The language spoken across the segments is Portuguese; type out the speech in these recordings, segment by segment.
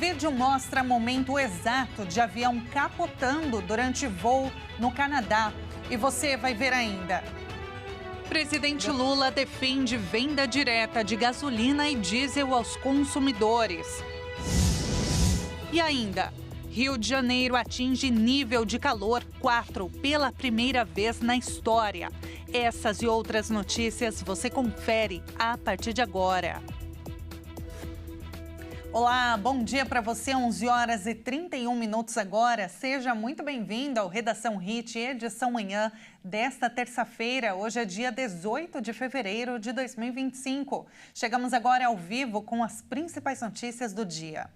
Vídeo mostra momento exato de avião capotando durante voo no Canadá. E você vai ver ainda. Presidente Lula defende venda direta de gasolina e diesel aos consumidores. E ainda, Rio de Janeiro atinge nível de calor 4 pela primeira vez na história. Essas e outras notícias você confere a partir de agora. Olá, bom dia para você, 11 horas e 31 minutos agora. Seja muito bem-vindo ao Redação Hit, edição manhã desta terça-feira. Hoje é dia 18 de fevereiro de 2025. Chegamos agora ao vivo com as principais notícias do dia.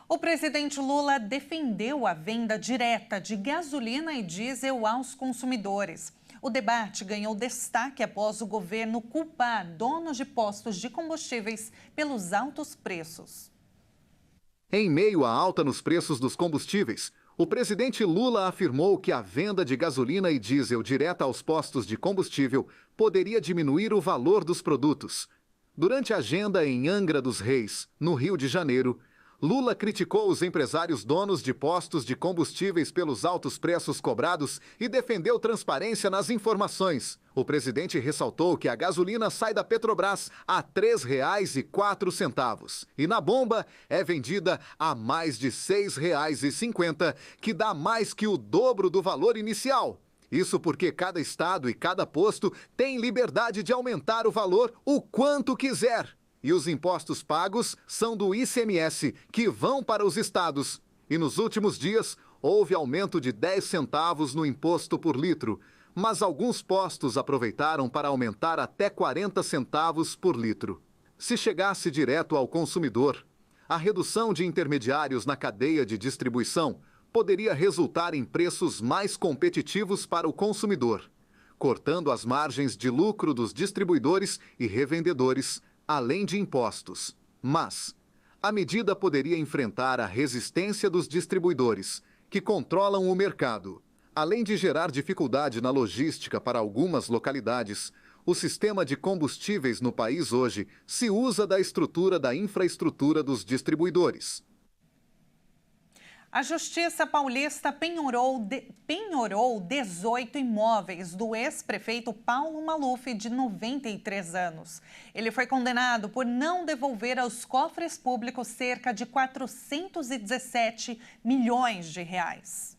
O presidente Lula defendeu a venda direta de gasolina e diesel aos consumidores. O debate ganhou destaque após o governo culpar donos de postos de combustíveis pelos altos preços. Em meio à alta nos preços dos combustíveis, o presidente Lula afirmou que a venda de gasolina e diesel direta aos postos de combustível poderia diminuir o valor dos produtos. Durante a agenda em Angra dos Reis, no Rio de Janeiro, Lula criticou os empresários donos de postos de combustíveis pelos altos preços cobrados e defendeu transparência nas informações. O presidente ressaltou que a gasolina sai da Petrobras a R$ 3,04 e na bomba é vendida a mais de R$ 6,50, que dá mais que o dobro do valor inicial. Isso porque cada estado e cada posto tem liberdade de aumentar o valor o quanto quiser. E os impostos pagos são do ICMS, que vão para os estados. E nos últimos dias, houve aumento de 10 centavos no imposto por litro. Mas alguns postos aproveitaram para aumentar até 40 centavos por litro. Se chegasse direto ao consumidor, a redução de intermediários na cadeia de distribuição poderia resultar em preços mais competitivos para o consumidor, cortando as margens de lucro dos distribuidores e revendedores, além de impostos. Mas a medida poderia enfrentar a resistência dos distribuidores, que controlam o mercado. Além de gerar dificuldade na logística para algumas localidades, o sistema de combustíveis no país hoje se usa da estrutura da infraestrutura dos distribuidores. A Justiça Paulista penhorou 18 imóveis do ex-prefeito Paulo Maluf, de 93 anos. Ele foi condenado por não devolver aos cofres públicos cerca de 417 milhões de reais.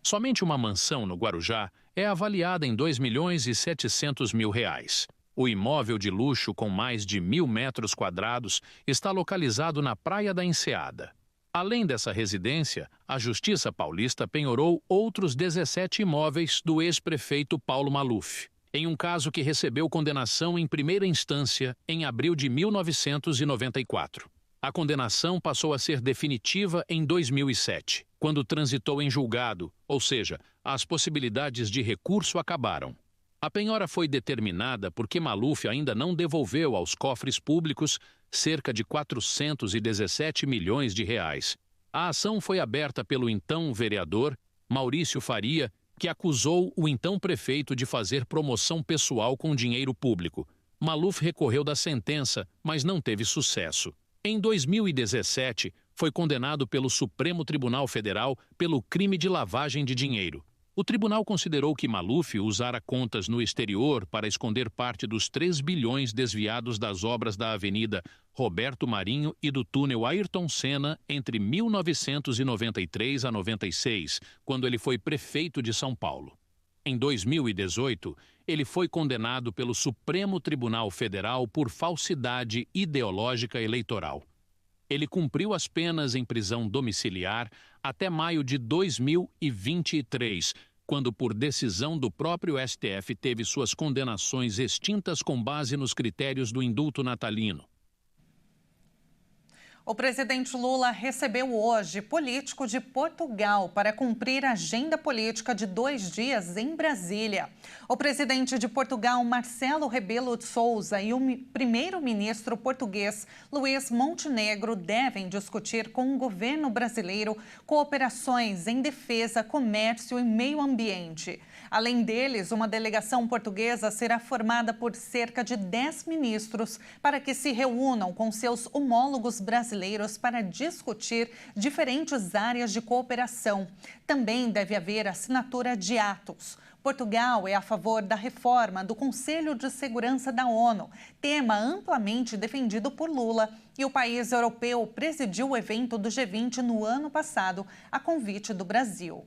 Somente uma mansão no Guarujá é avaliada em 2.700.000 reais. O imóvel de luxo, com mais de 1.000 metros quadrados, está localizado na Praia da Enseada. Além dessa residência, a Justiça Paulista penhorou outros 17 imóveis do ex-prefeito Paulo Maluf, em um caso que recebeu condenação em primeira instância em abril de 1994. A condenação passou a ser definitiva em 2007, quando transitou em julgado, ou seja, as possibilidades de recurso acabaram. A penhora foi determinada porque Maluf ainda não devolveu aos cofres públicos cerca de 417 milhões de reais. A ação foi aberta pelo então vereador Maurício Faria, que acusou o então prefeito de fazer promoção pessoal com dinheiro público. Maluf recorreu da sentença, mas não teve sucesso. Em 2017, foi condenado pelo Supremo Tribunal Federal pelo crime de lavagem de dinheiro. O tribunal considerou que Maluf usara contas no exterior para esconder parte dos 3 bilhões desviados das obras da Avenida Roberto Marinho e do túnel Ayrton Senna entre 1993 a 96, quando ele foi prefeito de São Paulo. Em 2018, ele foi condenado pelo Supremo Tribunal Federal por falsidade ideológica eleitoral. Ele cumpriu as penas em prisão domiciliar até maio de 2023, quando, por decisão do próprio STF, teve suas condenações extintas com base nos critérios do indulto natalino. O presidente Lula recebeu hoje político de Portugal para cumprir a agenda política de 2 dias em Brasília. O presidente de Portugal, Marcelo Rebelo de Sousa, e o primeiro-ministro português, Luís Montenegro, devem discutir com o governo brasileiro cooperações em defesa, comércio e meio ambiente. Além deles, uma delegação portuguesa será formada por cerca de 10 ministros para que se reúnam com seus homólogos brasileiros brasileiros para discutir diferentes áreas de cooperação. Também deve haver assinatura de atos. Portugal é a favor da reforma do Conselho de Segurança da ONU, tema amplamente defendido por Lula. E o país europeu presidiu o evento do G20 no ano passado, a convite do Brasil.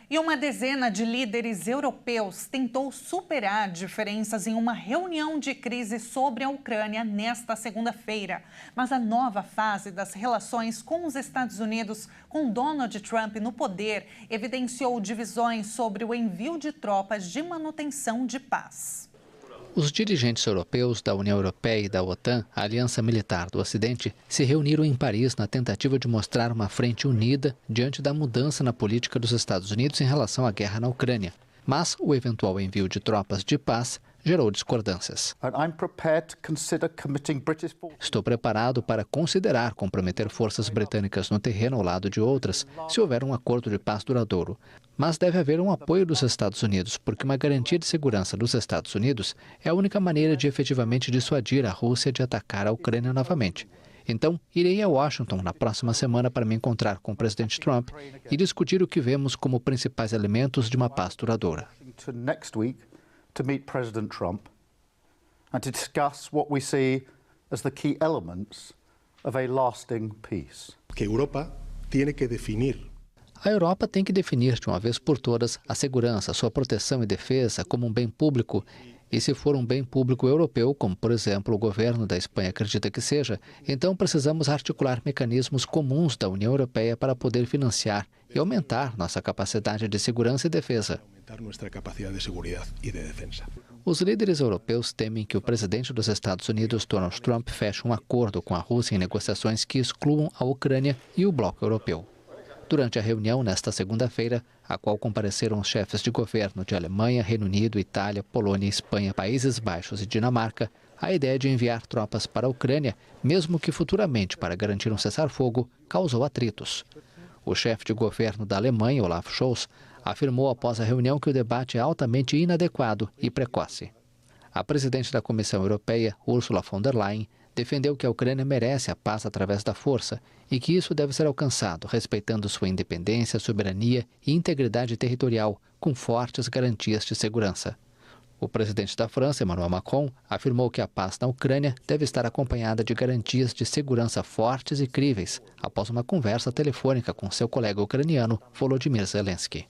E uma dezena de líderes europeus tentou superar diferenças em uma reunião de crise sobre a Ucrânia nesta segunda-feira. Mas a nova fase das relações com os Estados Unidos, com Donald Trump no poder, evidenciou divisões sobre o envio de tropas de manutenção de paz. Os dirigentes europeus da União Europeia e da OTAN, a Aliança Militar do Ocidente, se reuniram em Paris na tentativa de mostrar uma frente unida diante da mudança na política dos Estados Unidos em relação à guerra na Ucrânia. Mas o eventual envio de tropas de paz gerou discordâncias. Estou preparado para considerar comprometer forças britânicas no terreno ao lado de outras, se houver um acordo de paz duradouro. Mas deve haver um apoio dos Estados Unidos, porque uma garantia de segurança dos Estados Unidos é a única maneira de efetivamente dissuadir a Rússia de atacar a Ucrânia novamente. Então, irei a Washington na próxima semana para me encontrar com o presidente Trump e discutir o que vemos como principais elementos de uma paz duradoura. To meet President Trump and to discuss what we see as the key elements of a lasting peace. Que Europa tiene que definir. A Europa tem que definir de uma vez por todas a segurança, sua proteção e defesa como um bem público. E se for um bem público europeu, como por exemplo o governo da Espanha acredita que seja, então precisamos articular mecanismos comuns da União Europeia para poder financiar e aumentar nossa capacidade de segurança e defesa. Os líderes europeus temem que o presidente dos Estados Unidos, Donald Trump, feche um acordo com a Rússia em negociações que excluam a Ucrânia e o bloco europeu. Durante a reunião nesta segunda-feira, a qual compareceram os chefes de governo de Alemanha, Reino Unido, Itália, Polônia, Espanha, Países Baixos e Dinamarca, a ideia de enviar tropas para a Ucrânia, mesmo que futuramente para garantir um cessar-fogo, causou atritos. O chefe de governo da Alemanha, Olaf Scholz, afirmou após a reunião que o debate é altamente inadequado e precoce. A presidente da Comissão Europeia, Ursula von der Leyen, defendeu que a Ucrânia merece a paz através da força e que isso deve ser alcançado respeitando sua independência, soberania e integridade territorial, com fortes garantias de segurança. O presidente da França, Emmanuel Macron, afirmou que a paz na Ucrânia deve estar acompanhada de garantias de segurança fortes e críveis, após uma conversa telefônica com seu colega ucraniano, Volodymyr Zelensky.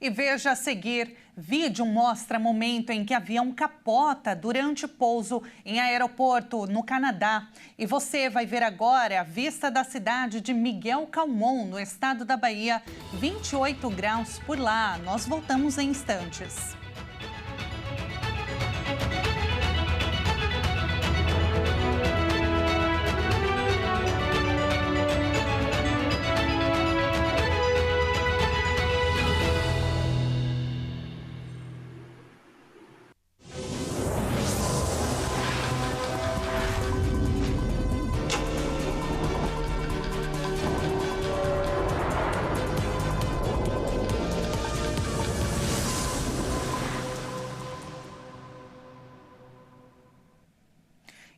E veja a seguir, vídeo mostra momento em que avião capota durante pouso em aeroporto no Canadá. E você vai ver agora a vista da cidade de Miguel Calmon, no estado da Bahia, 28 graus por lá. Nós voltamos em instantes.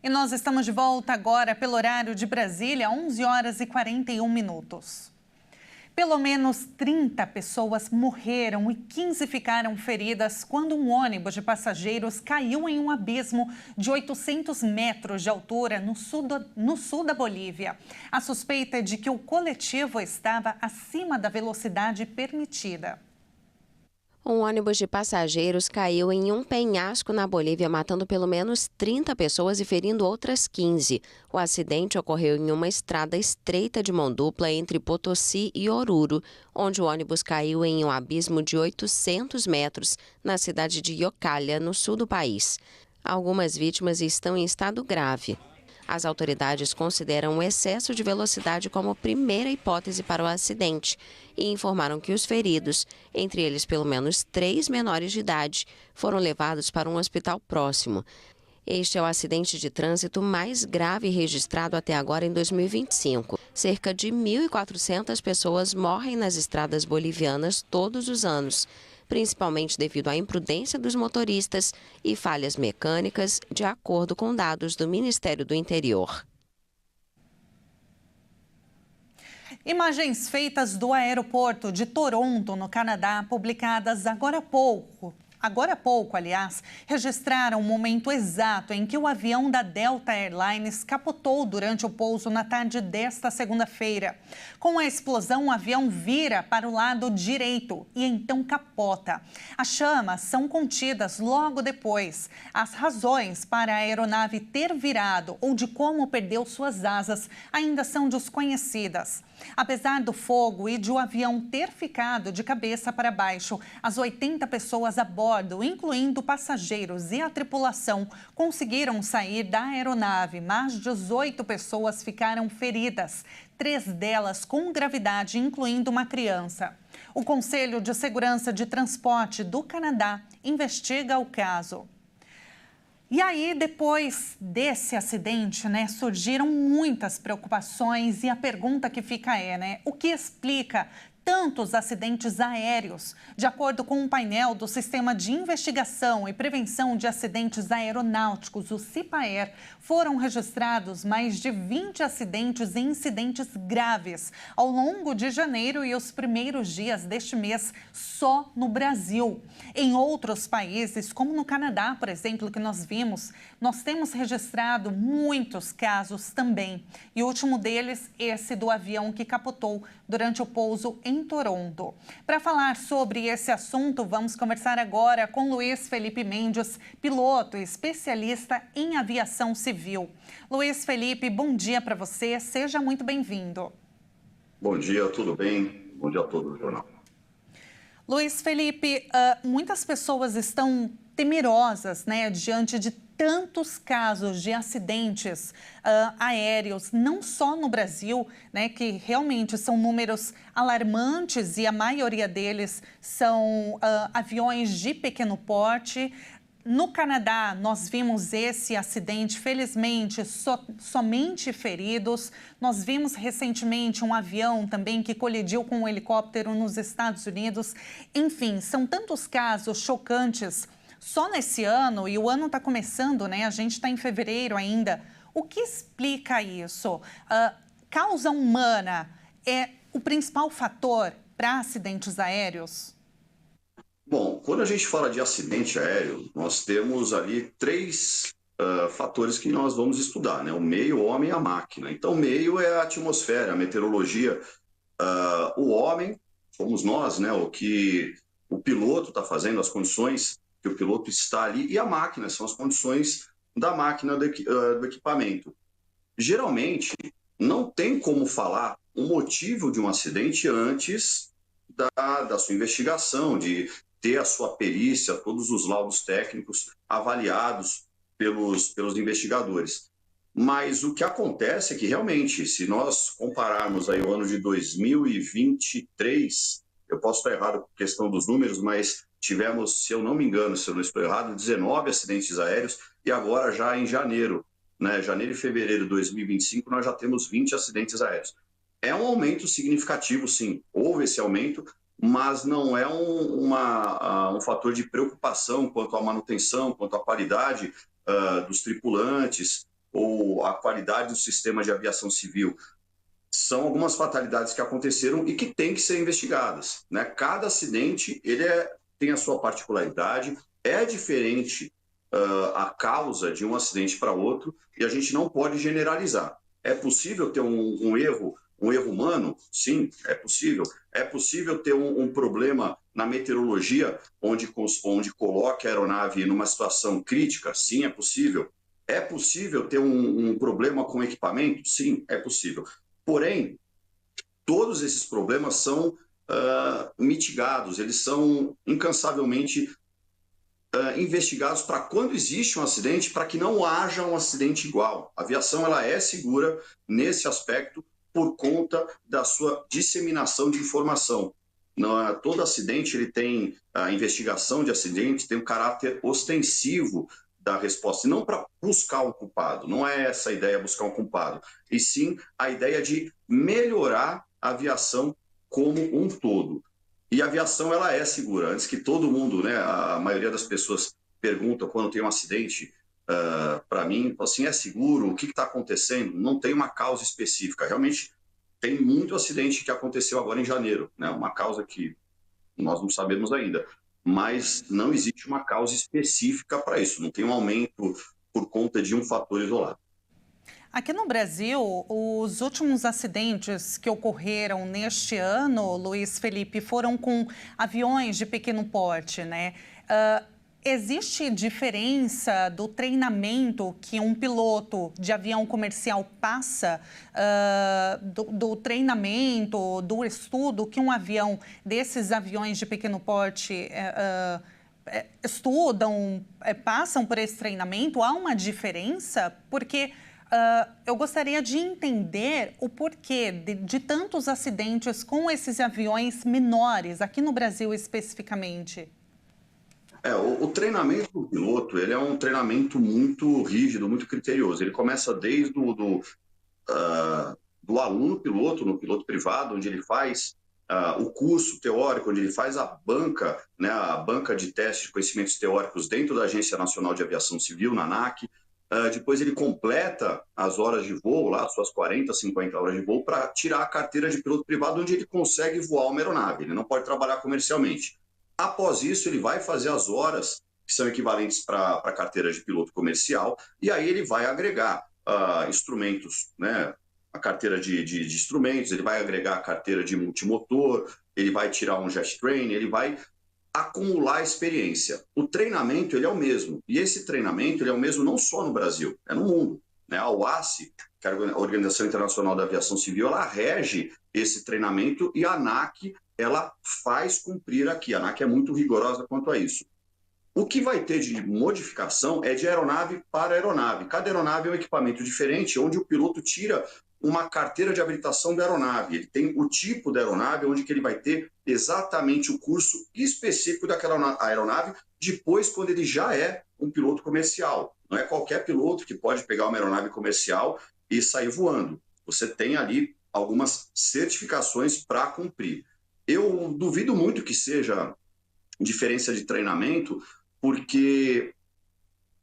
E nós estamos de volta agora pelo horário de Brasília, 11 horas e 41 minutos. Pelo menos 30 pessoas morreram e 15 ficaram feridas quando um ônibus de passageiros caiu em um abismo de 800 metros de altura no sul da Bolívia. A suspeita é de que o coletivo estava acima da velocidade permitida. Um ônibus de passageiros caiu em um penhasco na Bolívia, matando pelo menos 30 pessoas e ferindo outras 15. O acidente ocorreu em uma estrada estreita de mão dupla entre Potosí e Oruro, onde o ônibus caiu em um abismo de 800 metros na cidade de Yocalha, no sul do país. Algumas vítimas estão em estado grave. As autoridades consideram o excesso de velocidade como primeira hipótese para o acidente e informaram que os feridos, entre eles pelo menos 3 menores de idade, foram levados para um hospital próximo. Este é o acidente de trânsito mais grave registrado até agora em 2025. Cerca de 1.400 pessoas morrem nas estradas bolivianas todos os anos. principalmente devido à imprudência dos motoristas e falhas mecânicas, de acordo com dados do Ministério do Interior. Imagens feitas do aeroporto de Toronto, no Canadá, publicadas agora há pouco, registraram o momento exato em que o avião da Delta Airlines capotou durante o pouso na tarde desta segunda-feira. Com a explosão, o avião vira para o lado direito e então capota. As chamas são contidas logo depois. As razões para a aeronave ter virado ou de como perdeu suas asas ainda são desconhecidas. Apesar do fogo e de o avião ter ficado de cabeça para baixo, as 80 pessoas a bordo, incluindo passageiros e a tripulação, conseguiram sair da aeronave, mas 18 pessoas ficaram feridas, 3 delas com gravidade, incluindo uma criança. O Conselho de Segurança de Transporte do Canadá investiga o caso. E aí, depois desse acidente, surgiram muitas preocupações e a pergunta que fica é, o que explica tantos acidentes aéreos? De acordo com um painel do Sistema de Investigação e Prevenção de Acidentes Aeronáuticos, o CIPAER, foram registrados mais de 20 acidentes e incidentes graves ao longo de janeiro e os primeiros dias deste mês só no Brasil. Em outros países, como no Canadá, por exemplo, que nós vimos, nós temos registrado muitos casos também. E o último deles, esse do avião que capotou durante o pouso em Toronto. Para falar sobre esse assunto, vamos conversar agora com Luiz Felipe Mendes, piloto e especialista em aviação civil. Luiz Felipe, bom dia para você, seja muito bem-vindo. Bom dia, tudo bem? Bom dia a todos do jornal. Luiz Felipe, muitas pessoas estão temerosas, diante de tantos casos de acidentes aéreos, não só no Brasil, que realmente são números alarmantes e a maioria deles são aviões de pequeno porte. No Canadá, nós vimos esse acidente, felizmente, somente feridos. Nós vimos recentemente um avião também que colidiu com um helicóptero nos Estados Unidos. Enfim, são tantos casos chocantes só nesse ano, e o ano está começando, a gente está em fevereiro ainda. O que explica isso? Causa humana é o principal fator para acidentes aéreos? Bom, quando a gente fala de acidente aéreo, nós temos ali 3 fatores que nós vamos estudar, o meio, o homem e a máquina. Então, o meio é a atmosfera, a meteorologia. O homem, somos nós, o que o piloto está fazendo, as condições que o piloto está ali, e a máquina, são as condições da máquina do equipamento. Geralmente, não tem como falar o motivo de um acidente antes da sua investigação, de ter a sua perícia, todos os laudos técnicos avaliados pelos investigadores. Mas o que acontece é que, realmente, se nós compararmos aí o ano de 2023, eu posso estar errado com a questão dos números, mas tivemos, se eu não me engano, se eu não estou errado, 19 acidentes aéreos, e agora já em janeiro, janeiro e fevereiro de 2025, nós já temos 20 acidentes aéreos. É um aumento significativo, sim, houve esse aumento, mas não é um fator de preocupação quanto à manutenção, quanto à qualidade dos tripulantes ou à qualidade do sistema de aviação civil. São algumas fatalidades que aconteceram e que têm que ser investigadas. Cada acidente tem a sua particularidade, é diferente a causa de um acidente para outro e a gente não pode generalizar. É possível ter um erro humano? Sim, é possível. É possível ter um problema na meteorologia onde coloque a aeronave numa situação crítica? Sim, é possível. É possível ter um problema com o equipamento? Sim, é possível. Porém, todos esses problemas são mitigados, eles são incansavelmente investigados para quando existe um acidente, para que não haja um acidente igual. A aviação ela é segura nesse aspecto por conta da sua disseminação de informação. Todo acidente ele tem, a investigação de acidentes tem um caráter ostensivo da resposta, e não para buscar um culpado. Não é essa a ideia, buscar um culpado, e sim a ideia de melhorar a aviação como um todo. E a aviação, ela é segura. Antes que todo mundo, né, a maioria das pessoas pergunta quando tem um acidente para mim, assim, é seguro? O que está acontecendo? Não tem uma causa específica. Realmente, tem muito acidente que aconteceu agora em janeiro, né? Uma causa que nós não sabemos ainda. Mas não existe uma causa específica para isso. Não tem um aumento por conta de um fator isolado. Aqui no Brasil, os últimos acidentes que ocorreram neste ano, Luiz Felipe, foram com aviões de pequeno porte, né? Existe diferença do treinamento que um piloto de avião comercial passa, do treinamento, do estudo que um avião desses aviões de pequeno porte estudam, passam por esse treinamento? Há uma diferença? Porque eu gostaria de entender o porquê de tantos acidentes com esses aviões menores, aqui no Brasil especificamente. O treinamento do piloto, ele é um treinamento muito rígido, muito criterioso. Ele começa desde do aluno piloto, no piloto privado, onde ele faz o curso teórico, onde ele faz a banca, né, a banca de testes de conhecimentos teóricos dentro da Agência Nacional de Aviação Civil, na ANAC. Depois ele completa as horas de voo, lá, suas 40, 50 horas de voo, para tirar a carteira de piloto privado, onde ele consegue voar uma aeronave. Ele não pode trabalhar comercialmente. Após isso, ele vai fazer as horas que são equivalentes para a carteira de piloto comercial, e aí ele vai agregar instrumentos, né? A carteira de instrumentos, ele vai agregar a carteira de multimotor, ele vai tirar um jet train, ele vai acumular experiência. O treinamento, ele é o mesmo, e esse treinamento ele é o mesmo não só no Brasil, é no mundo, né? A OACI, que é a Organização Internacional da Aviação Civil, ela rege esse treinamento, e a ANAC, ela faz cumprir aqui. A ANAC é muito rigorosa quanto a isso. O que vai ter de modificação é de aeronave para aeronave. Cada aeronave é um equipamento diferente, onde o piloto tira uma carteira de habilitação da aeronave. Ele tem o tipo da aeronave, onde que ele vai ter exatamente o curso específico daquela aeronave, depois quando ele já é um piloto comercial. Não é qualquer piloto que pode pegar uma aeronave comercial e sair voando. Você tem ali algumas certificações para cumprir. Eu duvido muito que seja diferença de treinamento, porque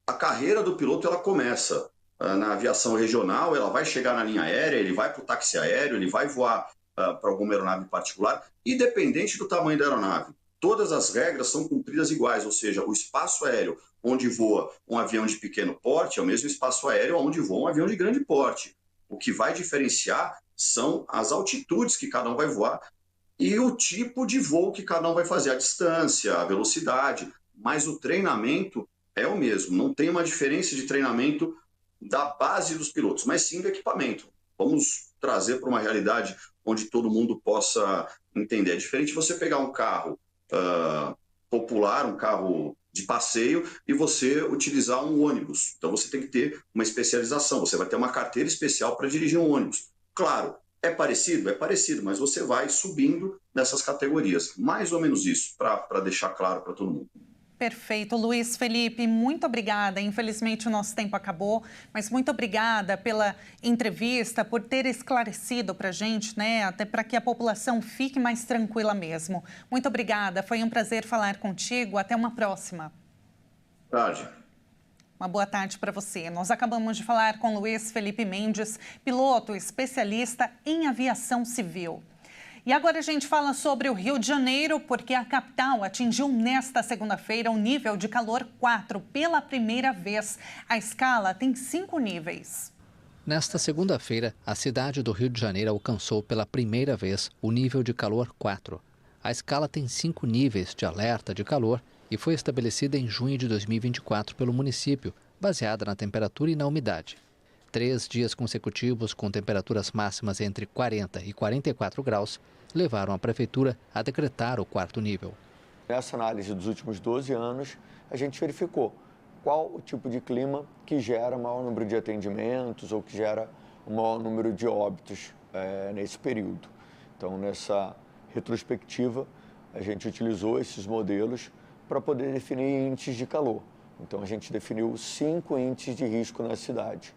a carreira do piloto ela começa na aviação regional, ela vai chegar na linha aérea, ele vai para o táxi aéreo, ele vai voar para alguma aeronave particular, independente do tamanho da aeronave. Todas as regras são cumpridas iguais, ou seja, o espaço aéreo onde voa um avião de pequeno porte é o mesmo espaço aéreo onde voa um avião de grande porte. O que vai diferenciar são as altitudes que cada um vai voar e o tipo de voo que cada um vai fazer, a distância, a velocidade, mas o treinamento é o mesmo. Não tem uma diferença de treinamento da base dos pilotos, mas sim do equipamento. Vamos trazer para uma realidade onde todo mundo possa entender. É diferente você pegar um carro popular, um carro de passeio, e você utilizar um ônibus. Então você tem que ter uma especialização, você vai ter uma carteira especial para dirigir um ônibus. Claro, é parecido? É parecido, mas você vai subindo nessas categorias. Mais ou menos isso, para deixar claro para todo mundo. Perfeito. Luiz Felipe, muito obrigada. Infelizmente o nosso tempo acabou, mas muito obrigada pela entrevista, por ter esclarecido para a gente, né? Até para que a população fique mais tranquila mesmo. Muito obrigada. Foi um prazer falar contigo. Até uma próxima. Tarde. Uma boa tarde para você. Nós acabamos de falar com Luiz Felipe Mendes, piloto especialista em aviação civil. E agora a gente fala sobre o Rio de Janeiro, porque a capital atingiu nesta segunda-feira um nível de calor 4 pela primeira vez. A escala tem 5 níveis. Nesta segunda-feira, a cidade do Rio de Janeiro alcançou pela primeira vez o nível de calor 4. A escala tem 5 níveis de alerta de calor e foi estabelecida em junho de 2024 pelo município, baseada na temperatura e na umidade. 3 dias consecutivos com temperaturas máximas entre 40 e 44 graus levaram a prefeitura a decretar o 4º nível. Nessa análise dos últimos 12 anos, a gente verificou qual o tipo de clima que gera maior número de atendimentos ou que gera o maior número de óbitos nesse período. Então, nessa retrospectiva, a gente utilizou esses modelos para poder definir índices de calor. Então, a gente definiu 5 índices de risco na cidade.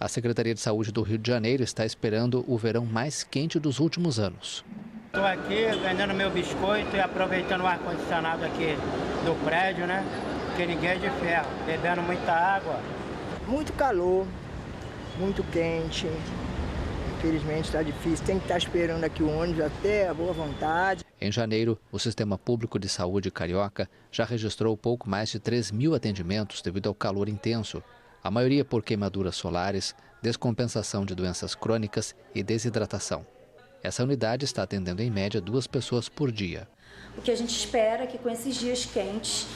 A Secretaria de Saúde do Rio de Janeiro está esperando o verão mais quente dos últimos anos. Estou aqui vendendo meu biscoito e aproveitando o ar-condicionado aqui do prédio, né? Porque ninguém é de ferro, bebendo muita água. Muito calor, muito quente. Infelizmente está difícil, tem que estar esperando aqui o ônibus até a boa vontade. Em janeiro, o Sistema Público de Saúde carioca já registrou pouco mais de 3.000 atendimentos devido ao calor intenso, a maioria por queimaduras solares, descompensação de doenças crônicas e desidratação. Essa unidade está atendendo em média 2 pessoas por dia. O que a gente espera é que com esses dias quentes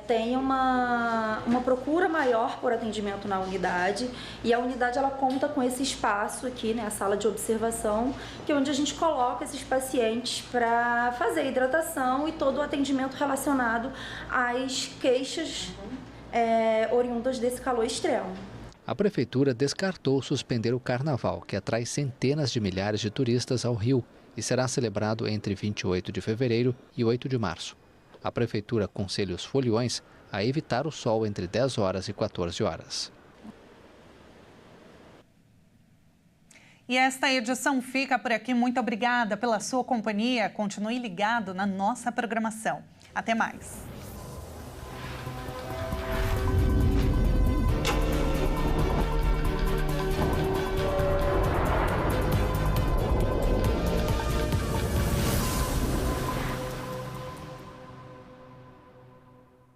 tenha uma procura maior por atendimento na unidade, e a unidade ela conta com esse espaço aqui, né, a sala de observação, que é onde a gente coloca esses pacientes para fazer hidratação e todo o atendimento relacionado às queixas oriundas desse calor extremo. A prefeitura descartou suspender o carnaval, que atrai centenas de milhares de turistas ao Rio e será celebrado entre 28 de fevereiro e 8 de março. A prefeitura aconselha os foliões a evitar o sol entre 10 horas e 14 horas. E esta edição fica por aqui. Muito obrigada pela sua companhia. Continue ligado na nossa programação. Até mais.